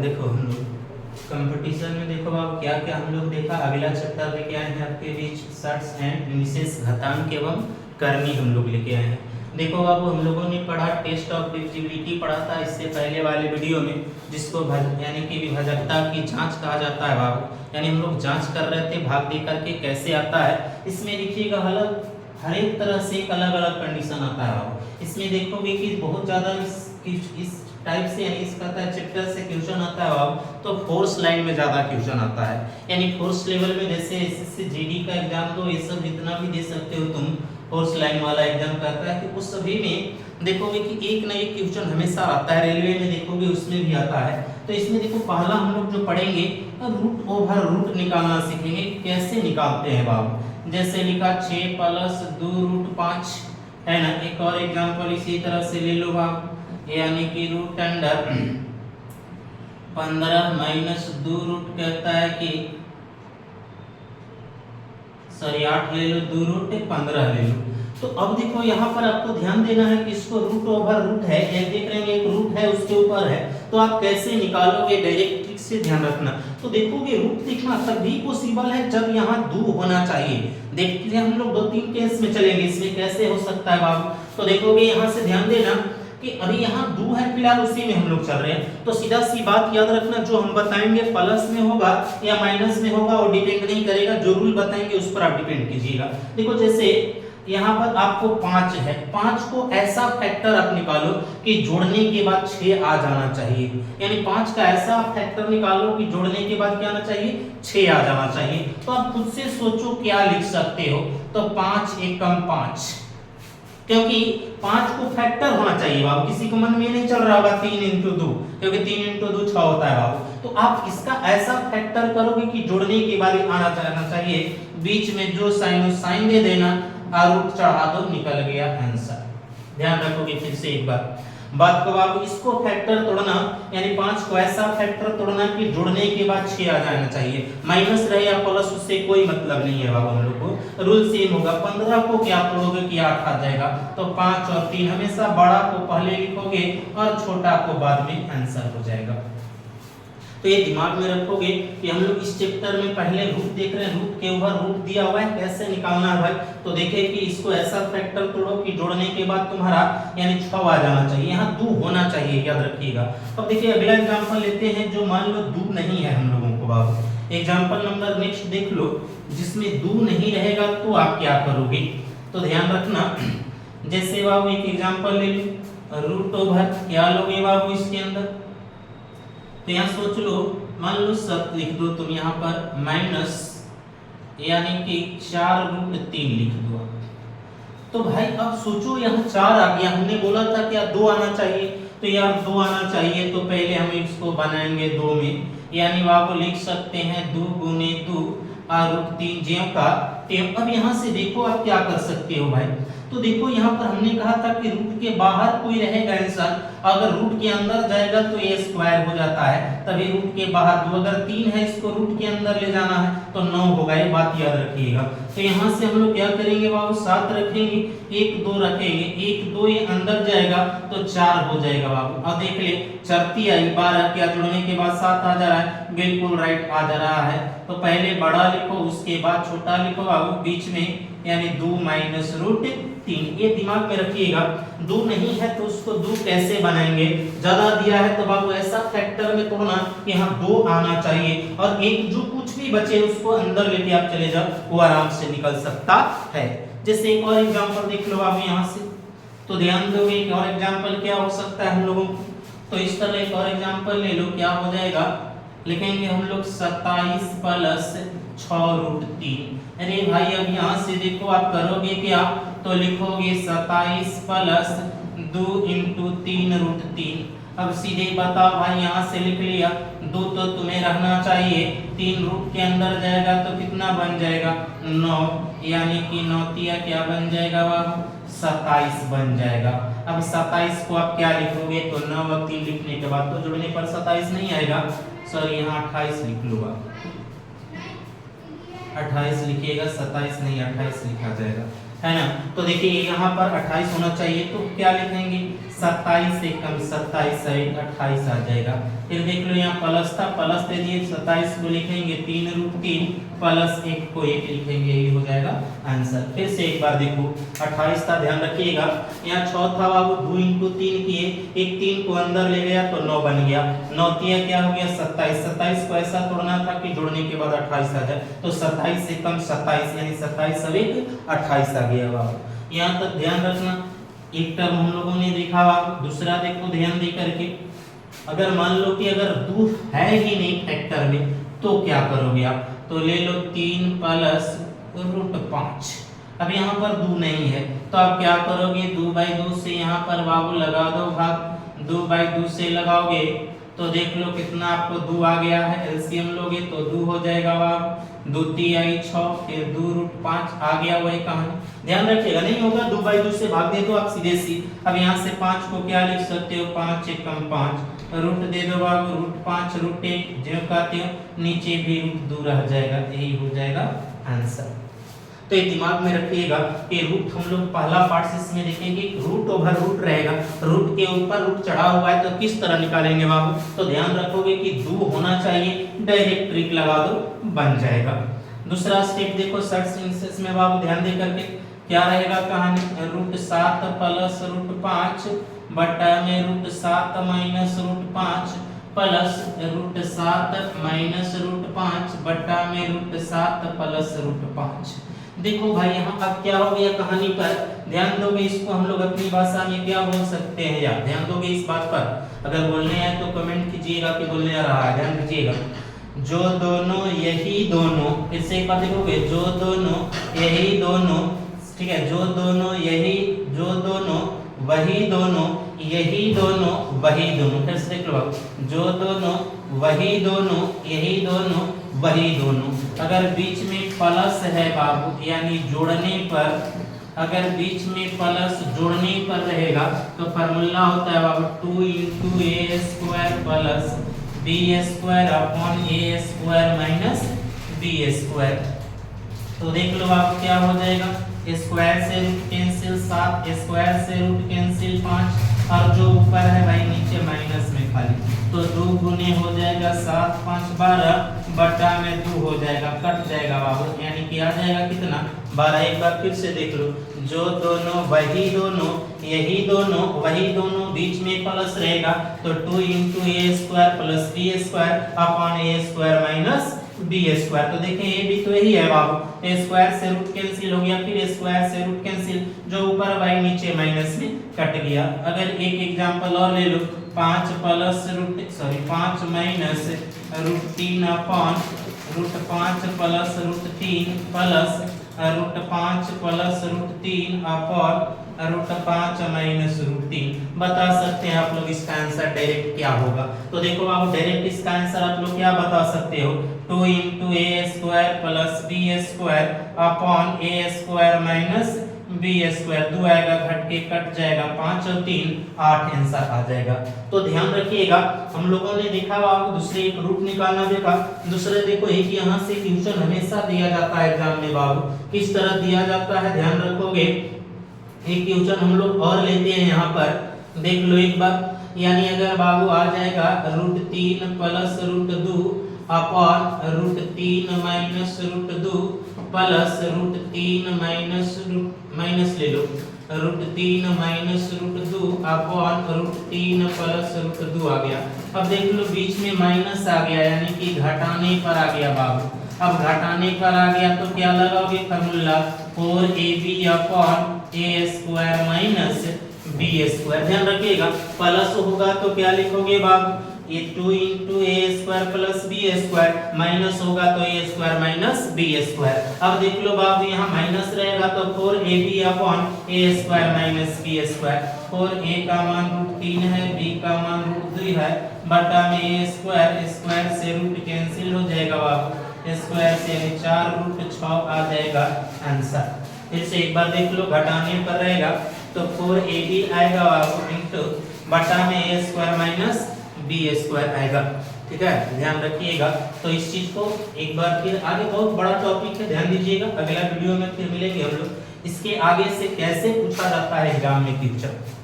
देखो हम लोग कंपटीशन में देखो आप क्या क्या हम लोग देखा। अगला चैप्टर लेके आए हैं आपके बीच सर्ट्स एंड विशेष घातांक एवं करनी हम लोग लेके आए हैं। देखो बाबू हम लोगों ने पढ़ा टेस्ट ऑफ डिविजिबिलिटी पढ़ा था इससे पहले वाले वीडियो में, जिसको यानी कि विभाजकता की जांच कहा जाता है बाबू। यानी हम लोग जांच कर रहे थे भाग दे करके कैसे आता है। इसमें देखिएगा हर एक तरह से एक अलग अलग कंडीशन आता है बाबू। इसमें देखोगे कि बहुत ज़्यादा इस टाइप से यानी इसका चैप्टर से क्वेश्चन आता है बाबू, तो फोर्स लाइन में ज़्यादा क्वेश्चन आता है। यानी फोर्स लेवल में जैसे एसएससी जीडी का एग्जाम दो, ये सब जितना भी दे सकते हो तुम, फोर्स लाइन वाला एग्जाम कहता है कि उस सभी में देखोगे कि एक ना एक क्वेश्चन हमेशा आता है। रेलवे में देखोगे उसमें भी आता है। तो इसमें देखो पहला हम लोग जो पढ़ेंगे रूट ओवर रूट निकालना सीखेंगे, कैसे निकालते हैं बाबू। जैसे लिखा 6 + 2 √ 5 है ना। एक और एग्जाम्पल इसी तरह से ले लो बाबू, यानी कि रूट अंडर 15 - 2 रूट कहता है कि 8 ले लो, 2 रूट 15 ले लो। तो अब देखो यहाँ पर आपको ध्यान देना है कि इसको रूट ओवर रूट है, एक देख रहे हैं एक रूट है उसके ऊपर है, तो आप कैसे निकालोगे डायरेक्ट ट्रिक से ध्यान रखना। तो देखोगे रूट देखना तभी पॉसिबल है जब यहाँ 2 होना चाहिए। देखते हैं हम लोग 2-3 केस में चलेंगे, इसमें कैसे हो सकता है बाबू। तो देखोगे यहाँ से ध्यान देना कि अभी यहाँ 2 है फिलहाल, उसी में हम लोग चल रहे हैं। तो सीधा सी बात याद रखना, जो हम बताएंगे प्लस में होगा या माइनस में होगा वो डिपेंड नहीं करेगा, जो रूल बताएंगे उस पर आप डिपेंड कीजिएगा। देखो जैसे यहाँ पर आपको 5 है, 5 को ऐसा फैक्टर आप निकालो कि जोड़ने के बाद 6 आ जाना चाहिए। यानी 5 का ऐसा फैक्टर निकालो कि जोड़ने के बाद क्या आना चाहिए, 6 आ जाना चाहिए। तो आप खुद से सोचो क्या लिख सकते हो। तो 5 एकम 5, क्योंकि 5 को फैक्टर होना चाहिए बाबू। किसी को मन में नहीं चल रहा होगा 3 × 2, क्योंकि 3 × 2 6 होता है बाबू। तो आप इसका ऐसा फैक्टर करोगे कि जोड़ने के बाद आना चाहिए, बीच में जो साइन उस साइन दे देना और रूट चढ़ा दो, निकल गया आंसर। ध्यान रखोगे फिर से एक बात को बाबू, इसको फैक्टर तोड़ना यानी 5 को ऐसा फैक्टर तोड़ना कि जोड़ने के बाद 6 आ जाना चाहिए। माइनस रहे या प्लस उससे कोई मतलब नहीं है बाबू। हम लोग को रूल सेम होगा। 15 को क्या तोड़ोगे कि 8 आ जाएगा। तो 5 और 3 हमेशा बड़ा को पहले लिखोगे और छोटा को बाद में आंसर हो जाएगा। तो ये दिमाग में रखोगे कि हम लोग इस चैप्टर में पहले रूट देख रहे हैं, रूट के ऊपर रूट दिया हुआ है, कैसे निकालना है भाई। तो देखिए कि इसको ऐसा फैक्टर तोड़ो कि जोड़ने के बाद तुम्हारा यानी 6 आ जाना चाहिए, यहाँ 2 होना चाहिए, याद रखिएगा। अब देखिए अगला एग्जांपल लेते हैं जो मान लो 2 नहीं है हम लोगों को बाबू। एग्जांपल नंबर नेक्स्ट देख लो, जिसमें 2 नहीं रहेगा तो आप क्या करोगे। तो ध्यान रखना, जैसे बाबू एक एग्जांपल ले लो, रूट ओवर क्या लोगे बाबू इसके अंदर। तो यहाँ सोच लो, मान लो सब लिख दो तुम यहाँ पर माइनस यानी कि 4√3 लिख दो। तो भाई अब सोचो यहाँ 4 आ गया, हमने बोला था क्या 2 आना चाहिए। तो यार 2 आना चाहिए तो पहले हम इसको बनाएंगे 2 में, यानी बाबू लिख सकते हैं 2 × 2 √3 ज्यों का त्यों। अब यहाँ से देखो आप क्या कर सकते हो भाई। तो देखो यहाँ पर हमने कहा था कि रूट के बाहर कोई रहेगा आंसर, अगर रूट के अंदर जाएगा तो ये स्क्वायर हो जाता है, तभी रूट के बाहर 2। अगर 3 है इसको रूट के अंदर ले जाना है तो 9 होगा, ये बात याद रखिएगा। तो यहाँ से हम लोग क्या करेंगे बाबू, 7 रखेंगे, 1 2 रखेंगे, 1 2 ये अंदर जाएगा तो 4 हो जाएगा बाबू। अब देख ले चरती आई 12, क्या जोड़ने के बाद 7 आ जा रहा है, बिल्कुल राइट आ जा रहा है। तो पहले बड़ा लिखो उसके बाद छोटा लिखो बाबू, बीच में यानी 2 - √3। ये दिमाग में रखिएगा। 2 नहीं है तो उसको 2 कैसे बनाएंगे, ज्यादा दिया है तो बाबू ऐसा फैक्टर में तोड़ना यहाँ 2 आना चाहिए, और एक जो कुछ भी बचे उसको अंदर लेके आप चले जाओ, वो आराम से निकल सकता है। जैसे एक और एग्जांपल देख लो बाबू यहाँ से, तो ध्यान दोगे एक और एग्जांपल क्या हो सकता है हम लोगों को। तो इस तरह एक और एग्जांपल ले लो, क्या हो जाएगा, लिखेंगे हम लोग 27 + 6√3। अरे भाई अब यहाँ से देखो आप करोगे क्या, तो लिखोगे 27 + 2 × 3√3। अब सीधे बताओ भाई, यहाँ से लिख लिया, 2 तो तुम्हें रहना चाहिए, 3 रूट के अंदर जाएगा तो कितना बन जाएगा 9, यानी कि 9 × क्या बन जाएगा बाबू 27 बन जाएगा। अब 27 को आप क्या लिखोगे, तो 9 और 3 लिखने के बाद तो जोड़ने पर 27 नहीं आएगा, सॉरी यहाँ 28 लिख लो आप, 28 लिखिएगा, 27 नहीं 28 लिखा जाएगा, है ना। तो देखिए यहाँ पर 28 होना चाहिए, तो क्या लिखेंगे 27 से कम 27 से 28 आ जाएगा। फिर देख लो यहाँ प्लस था, प्लस दे दिए, 27 को लिखेंगे 3√3 प्लस 1 को 1 लिखेंगे, यही हो जाएगा आंसर। फिर से एक बार देखो 28 का ध्यान रखिएगा, यहाँ 6 था बाबू, 2 × 3 किए, एक 3 को अंदर ले गया तो 9 बन गया, 9 तिया क्या हो गया 27, 27 को ऐसा तोड़ना था कि जोड़ने के बाद 28 आ जाए, तो 27 से कम 27 यानी 27 से 28 आ गया बाबू। यहाँ तक ध्यान रखना, एक टर्म हम लोगों ने देखा बाबू। दूसरा देखो ध्यान दे करके, अगर मान लो कि अगर 2 है ही नहीं फैक्टर में तो क्या करोगे आप, तो ले लो 3 प्लस √5। अब यहाँ पर 2 नहीं है तो आप क्या करोगे, 2/2 से यहाँ पर बाबू लगा दो भाग, 2/2 से लगाओगे तो देख लो कितना आपको 2 आ गया है, एलसीएम लोगे तो 2 हो जाएगा बाबू, 2 × 6 फिर 2√5 आ गया, वही कहानी ध्यान रखिएगा। नहीं होगा 2/2 से भाग दे दो आप सीधे सी। अब यहाँ से 5 को क्या लिख सकते हो, 5 × 5 रूट दे दो बाबू, √5 √1 जो कहते हो, नीचे भी √2 रह जाएगा, यही हो जाएगा आंसर। तो ये दिमाग में रखिएगा कि रूट हम लोग पहला पार्ट से इसमें देखेंगे, रूट ओवर रूट रहेगा, रूट के ऊपर रूट चढ़ा हुआ है तो किस तरह निकालेंगे बाबू, तो ध्यान रखोगे कि 2 होना चाहिए, डायरेक्ट ट्रिक लगा दो बन जाएगा। दूसरा स्टेप देखो सर्च सेंसेस में बाबू ध्यान दे करके क्या रहेगा कहानी, √7 प्लस √5 बटा में √7 माइनस √5 प्लस √7 माइनस √5 बटा में √7 प्लस √5। देखो भाई यहाँ अब क्या हो गया कहानी पर ध्यान दोगे, इसको हम लोग अपनी भाषा में क्या बोल सकते हैं यार, ध्यान दोगे इस बात पर, अगर बोलने आए तो कमेंट कीजिएगा कि बोलने आ रहा है, ध्यान दीजिएगा। जो दोनों यही दोनों, फिर से एक बार देखोगे, जो दोनों यही दोनों, ठीक है, जो दोनों यही, जो दोनों वही दोनों, यही दोनों वही दोनों, फिर से देख लो, जो दोनों वही दोनों, यही दोनों वही दोनों। अगर बीच में प्लस है बाबू यानी जोड़ने पर, अगर बीच में प्लस जोड़ने पर रहेगा तो फार्मूला होता है बाबू 2 × a² plus b² upon a² minus b²। तो देख लो आप क्या हो जाएगा, स्क्वायर से रूट कैंसिल 7, स्क्वायर से रूट कैंसिल 5, और जो ऊपर है भाई नीचे माइनस में खाली, तो 2 गुने हो जाएगा 7 5 12 बटा में 2 हो जाएगा, कट जाएगा बाबू, यानी कि आ जाएगा कितना 12। एक बार फिर से देख लो, जो दोनों वही दोनों, यही दोनों वही दोनों, बीच में प्लस रहेगा तो 2 × a² plus b² upon a² minus b²। तो देखें ये भी तो यही है बाबू, स्क्वायर से रूट कैंसिल हो गया, फिर स्क्वायर से रूट कैंसिल, जो ऊपर भाई नीचे माइनस में कट गया। अगर एक एग्जांपल और ले लो, 5 minus √3 upon √5 plus √3 plus √5 plus √3 upon √5 minus √3। बता सकते हैं आप लोग इसका आंसर डायरेक्ट क्या होगा, तो देखो आप डायरेक्ट इसका आंसर आप लोग क्या बता सकते हो, 2 × a² plus b² upon a² minus b²। 2 आएगा घट के कट जाएगा, 5 और 3 8 आंसर आ जाएगा। तो ध्यान रखिएगा, हम लोगों ने देखा आपको दूसरे एक रूट निकालना देखा, दूसरे देखो एक यहाँ से क्वेश्चन हमेशा दिया जाता है एग्जाम में बाबू, किस तरह दिया जाता है ध्यान रखोगे। एक क्वेश्चन हम लोग और लेते हैं यहाँ पर, देख लो एक बार, यानी अगर बाबू आ जाएगा √3 plus √2 upon √3 minus √2 plus √3 minus ले लो √3 माइनस √2 अपॉन √3 प्लस √2 आ गया। अब देख लो बीच में माइनस आ गया यानी कि घटाने पर आ गया बाबू। अब घटाने पर आ गया तो क्या लगाओगे formula 4ab upon a² minus b²। ध्यान रखिएगा प्लस होगा तो क्या लिखोगे बाबू, ये 2 × a² प्लस b² माइनस होगा तो a² माइनस b²। अब देख लो बाबू यहाँ माइनस रहेगा तो 4ab upon a² minus b²। 4a का मान √3 है, b का मान √2 है, बटा में a², स्क्वायर से रूट कैंसिल हो जाएगा बाबू, स्क्वायर से 4√6 आ जाएगा आंसर। फिर से एक बार देख लो, घटाने पर रहेगा तो 4ab आएगा बाबू इंटू बटा में a² माइनस b² आएगा। ठीक है, ध्यान रखिएगा। तो इस चीज को एक बार फिर, आगे बहुत बड़ा टॉपिक है, ध्यान दीजिएगा, अगला वीडियो में फिर मिलेंगे हम लोग। इसके आगे से कैसे पूछा जाता है एग्जाम में टीचर।